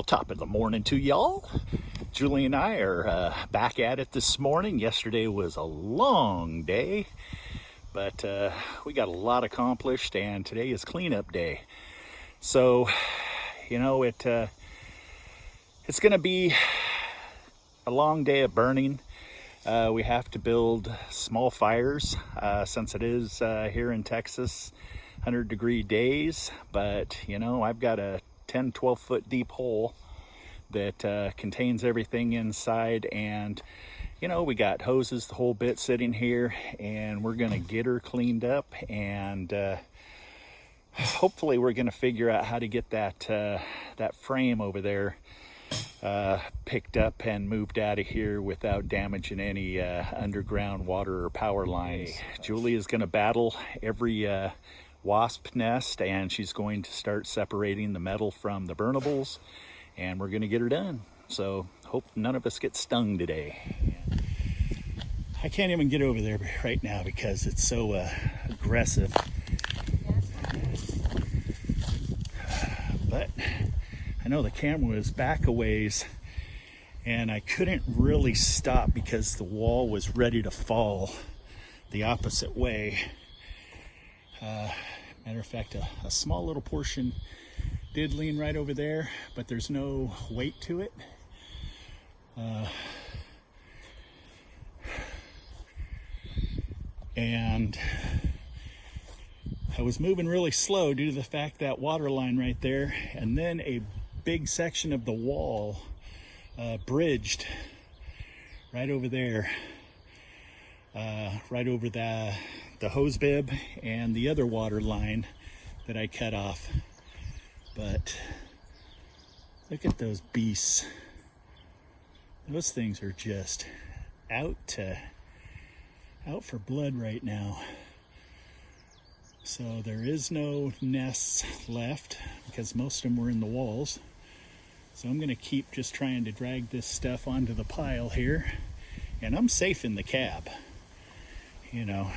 Well, top of the morning to y'all. Julie and I are back at it this morning. Yesterday was a long day, but we got a lot accomplished, and today is cleanup day. So, you know, it's going to be a long day of burning. We have to build small fires since it is here in Texas, 100-degree days. But, you know, I've got a 10-12 foot deep hole that contains everything inside, and you know, we got hoses, the whole bit sitting here, and we're gonna get her cleaned up, and hopefully we're gonna figure out how to get that frame over there picked up and moved out of here without damaging any underground water or power lines. Julie is gonna battle every wasp nest, and she's going to start separating the metal from the burnables, and we're going to get her done. So hope none of us get stung today. I can't even get over there right now because it's so aggressive. But I know the camera was back a ways, and I couldn't really stop because the wall was ready to fall the opposite way. Matter of fact, a small little portion did lean right over there, but there's no weight to it. And I was moving really slow due to the fact that water line right there, and then a big section of the wall bridged right over there, right over the hose bib and the other water line that I cut off. But look at those beasts. Those things are just out for blood right now. So there is no nests left because most of them were in the walls. So I'm gonna keep just trying to drag this stuff onto the pile here, and I'm safe in the cab, you know,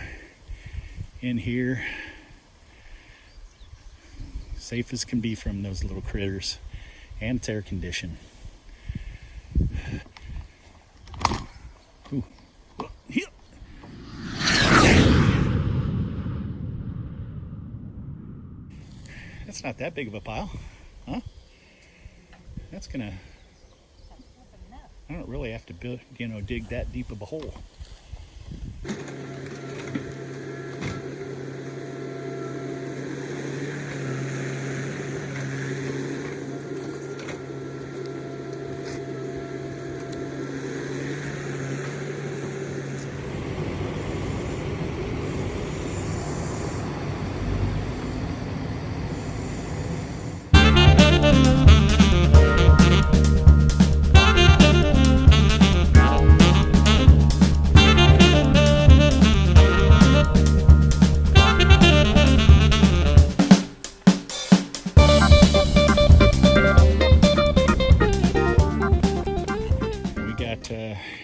in here, safe as can be from those little critters, and it's air conditioned. Ooh. That's not that big of a pile, huh? That's gonna, I don't really have to build, you know, dig that deep of a hole.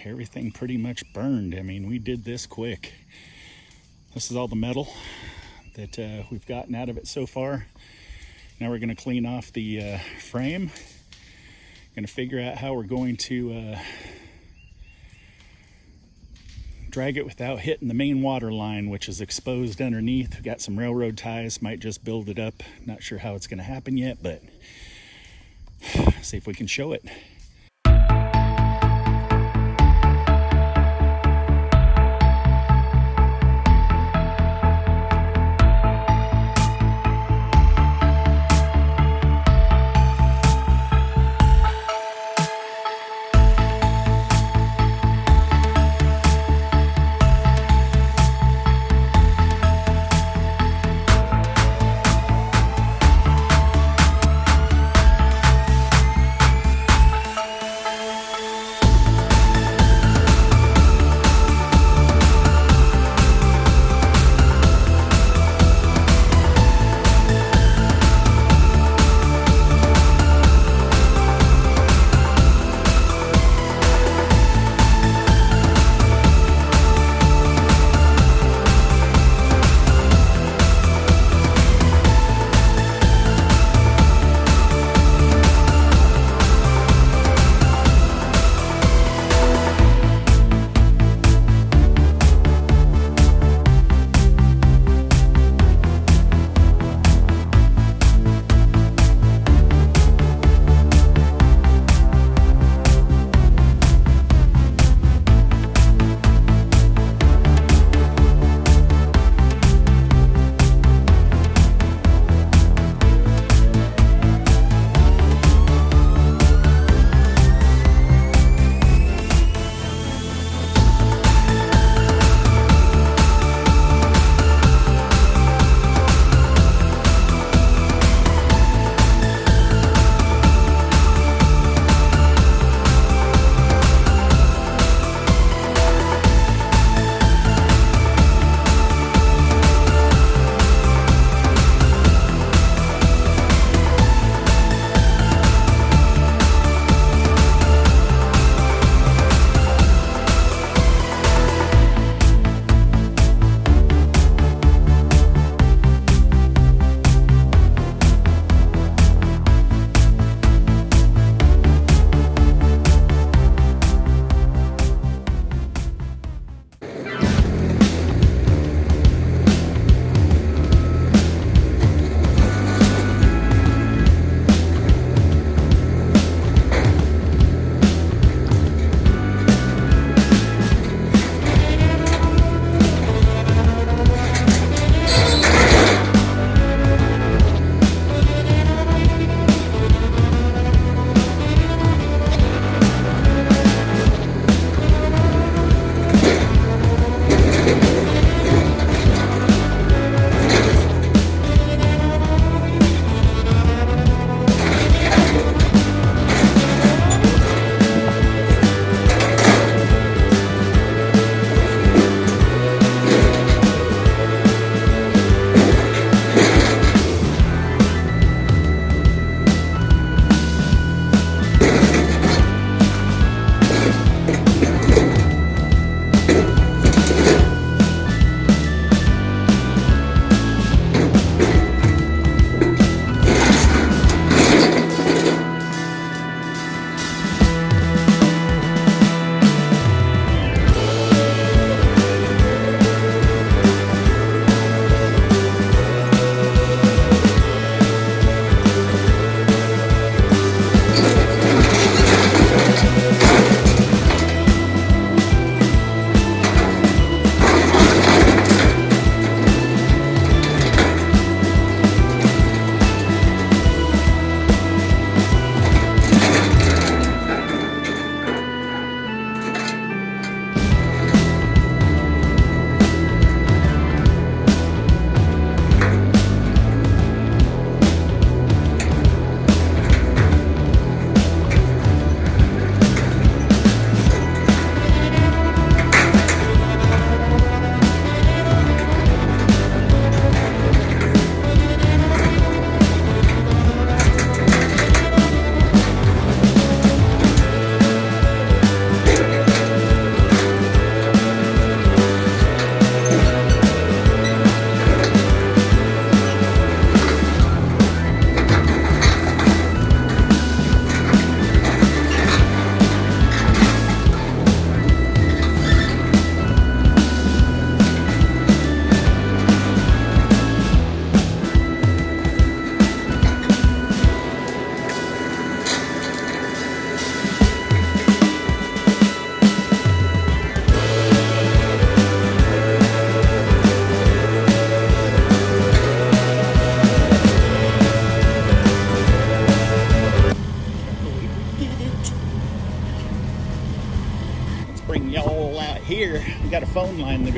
Everything pretty much burned. I mean, we did this quick. This is all the metal that we've gotten out of it so far. Now we're going to clean off the frame. Going to figure out how we're going to drag it without hitting the main water line, which is exposed underneath. We've got some railroad ties, might just build it up. Not sure how it's going to happen yet, but see if we can show it.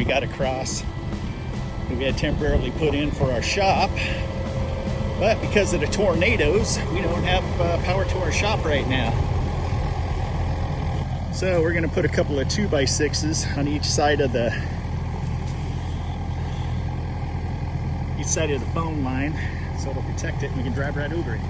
we got across. We had temporarily put in for our shop, but because of the tornadoes, we don't have power to our shop right now. So we're going to put a couple of 2x6s on each side of the phone line, so it'll protect it and we can drive right over it.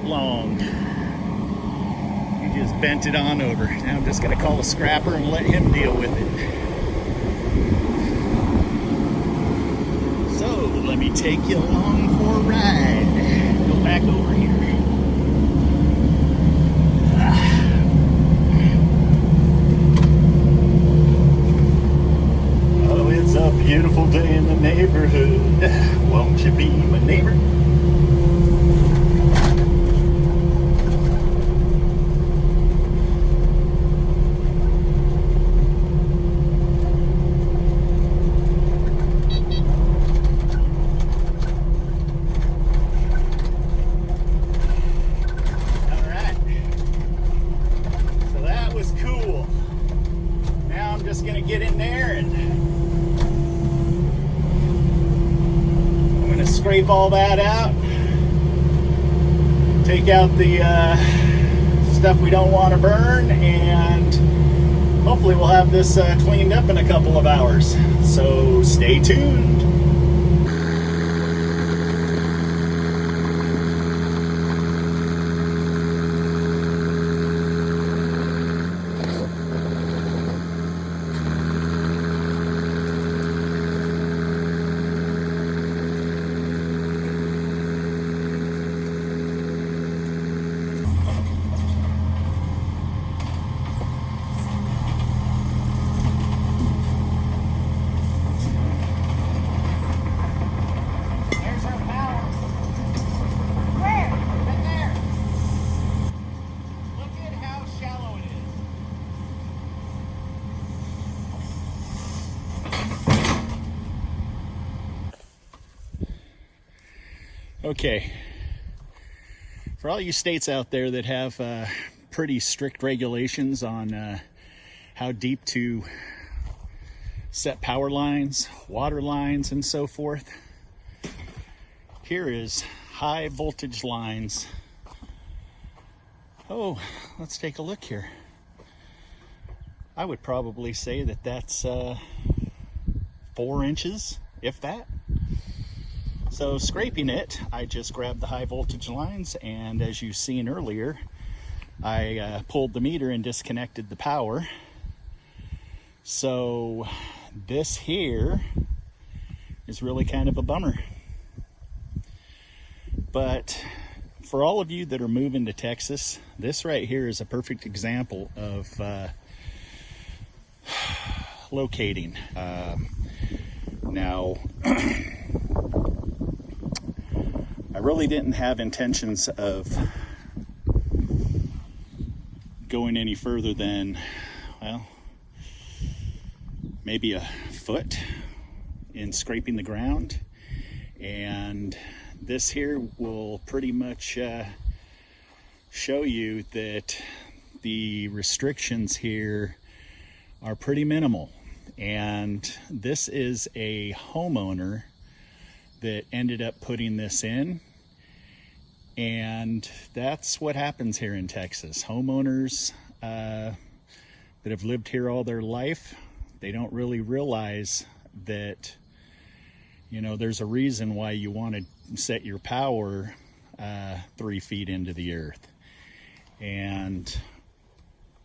Long. He just bent it on over. Now I'm just going to call a scrapper and let him deal with it. So let me take you along for a ride. Go back over here. Oh, it's a beautiful day in the neighborhood. Won't you be my neighbor? Get in there and I'm going to scrape all that out, take out the stuff we don't want to burn, and hopefully we'll have this cleaned up in a couple of hours. So stay tuned. Okay, for all you states out there that have pretty strict regulations on how deep to set power lines, water lines, and so forth, here is high voltage lines. Oh, let's take a look here. I would probably say that that's 4 inches, if that. So scraping it, I just grabbed the high voltage lines, and as you've seen earlier, I pulled the meter and disconnected the power. So this here is really kind of a bummer. But for all of you that are moving to Texas, this right here is a perfect example of locating. Now, I really didn't have intentions of going any further than, well, maybe a foot in scraping the ground. And this here will pretty much show you that the restrictions here are pretty minimal. And this is a homeowner that ended up putting this in. And that's what happens here in Texas. Homeowners that have lived here all their life, they don't really realize that, you know, there's a reason why you want to set your power 3 feet into the earth. And,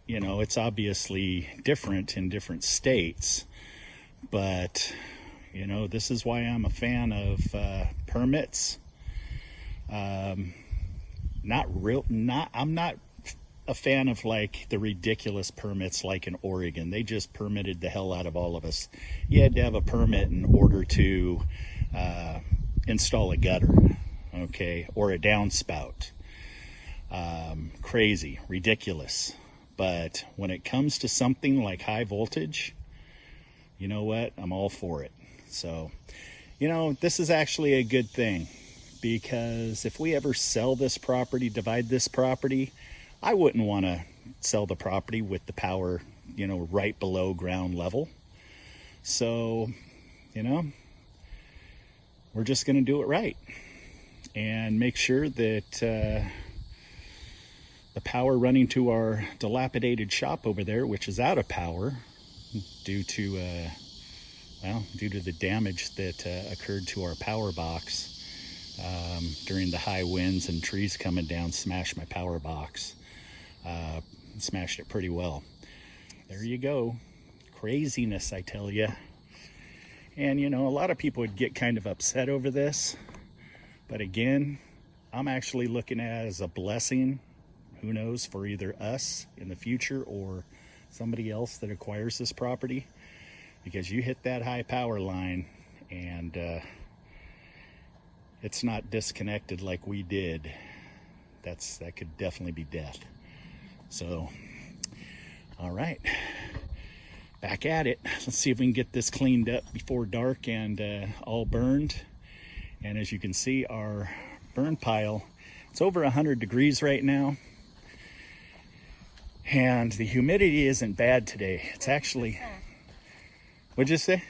you know, it's obviously different in different states, but, you know, this is why I'm a fan of permits. I'm not a fan of like the ridiculous permits like in Oregon. They just permitted the hell out of all of us. You had to have a permit in order to install a gutter, okay, or a downspout. Crazy, ridiculous. But when it comes to something like high voltage, you know what? I'm all for it. So, you know, this is actually a good thing, because if we ever sell this property, divide this property, I wouldn't want to sell the property with the power, you know, right below ground level. So, you know, we're just going to do it right and make sure that the power running to our dilapidated shop over there, which is out of power due to the damage that occurred to our power box during the high winds and trees coming down, smashed my power box. Smashed it pretty well. There you go. Craziness, I tell you. And you know, a lot of people would get kind of upset over this, but again, I'm actually looking at it as a blessing, who knows, for either us in the future or somebody else that acquires this property, because you hit that high power line and it's not disconnected like we did. That could definitely be death. So, all right, back at it. Let's see if we can get this cleaned up before dark and all burned. And as you can see, our burn pile, it's over 100 degrees right now. And the humidity isn't bad today. It's actually, what'd you say?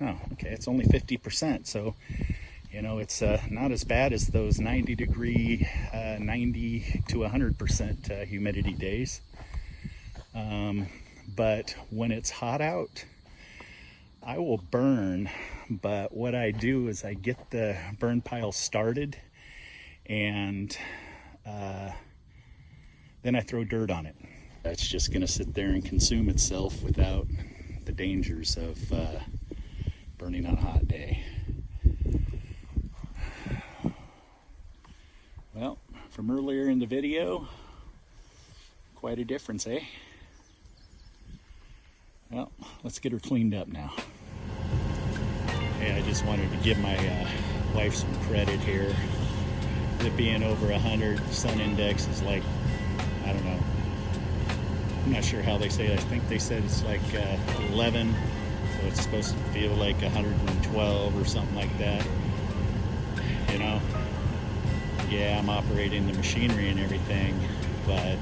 50%. Oh, okay, it's only 50%. So, you know, it's not as bad as those 90 degree, 90 to 100% humidity days. But when it's hot out, I will burn. But what I do is I get the burn pile started and then I throw dirt on it. It's just gonna sit there and consume itself without the dangers of burning on a hot day. Well, from earlier in the video, quite a difference, eh? Well, let's get her cleaned up now. Hey, I just wanted to give my wife some credit here. It being over 100, sun index is like, I don't know. I'm not sure how they say it. I think they said it's like 11, so it's supposed to feel like 112 or something like that. You know? Yeah, I'm operating the machinery and everything, but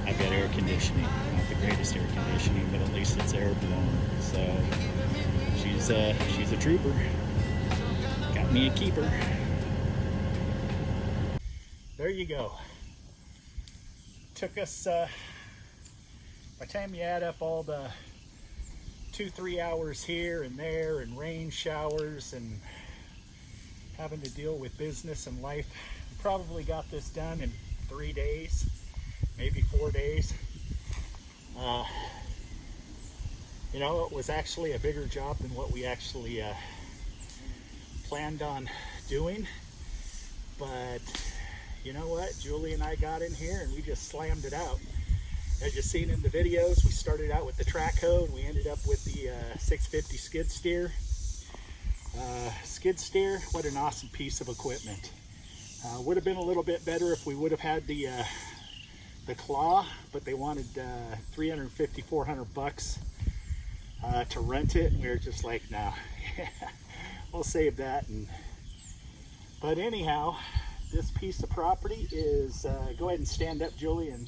I've got air conditioning. Not the greatest air conditioning, but at least it's air blown. So she's a trooper. Got me a keeper. There you go. Took us, by the time you add up all the 2-3 hours here and there and rain showers and having to deal with business and life, we probably got this done in 3 days, maybe 4 days. You know, it was actually a bigger job than what we actually planned on doing, but you know what? Julie and I got in here and we just slammed it out. As you've seen in the videos, we started out with the track hoe and we ended up with the 650 skid steer. Skid steer, what an awesome piece of equipment. Would have been a little bit better if we would have had the claw, but they wanted $350, $400 to rent it, and we were just like, nah. I'll save that. But anyhow, this piece of property is, go ahead and stand up, Julie, and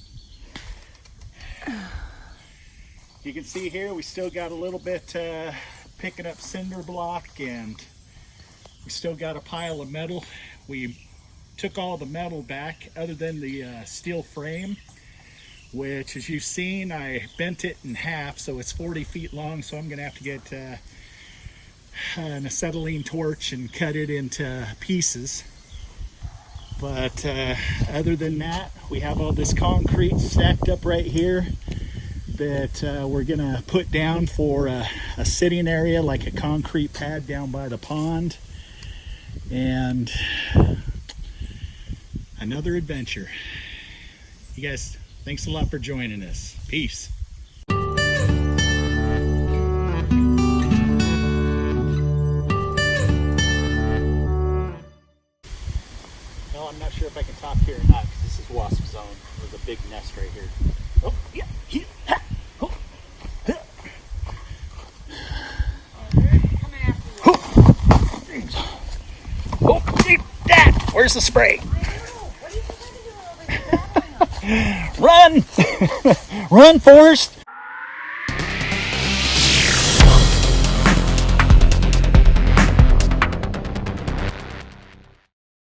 you can see here we still got a little bit picking up cinder block, and we still got a pile of metal. We took all the metal back other than the steel frame, which, as you've seen, I bent it in half, so it's 40 feet long, so I'm gonna have to get an acetylene torch and cut it into pieces. But other than that, we have all this concrete stacked up right here that we're gonna put down for a sitting area, like a concrete pad down by the pond. And another adventure. You guys, thanks a lot for joining us. Peace. Well, I'm not sure if I can talk here or not, because this is wasp zone. There's a big nest right here. Oh, yeah, yeah. Oh, yeah. Coming after you. Oh, keep that! Where's the spray? What are you trying to do over here? Run! Run, Forrest!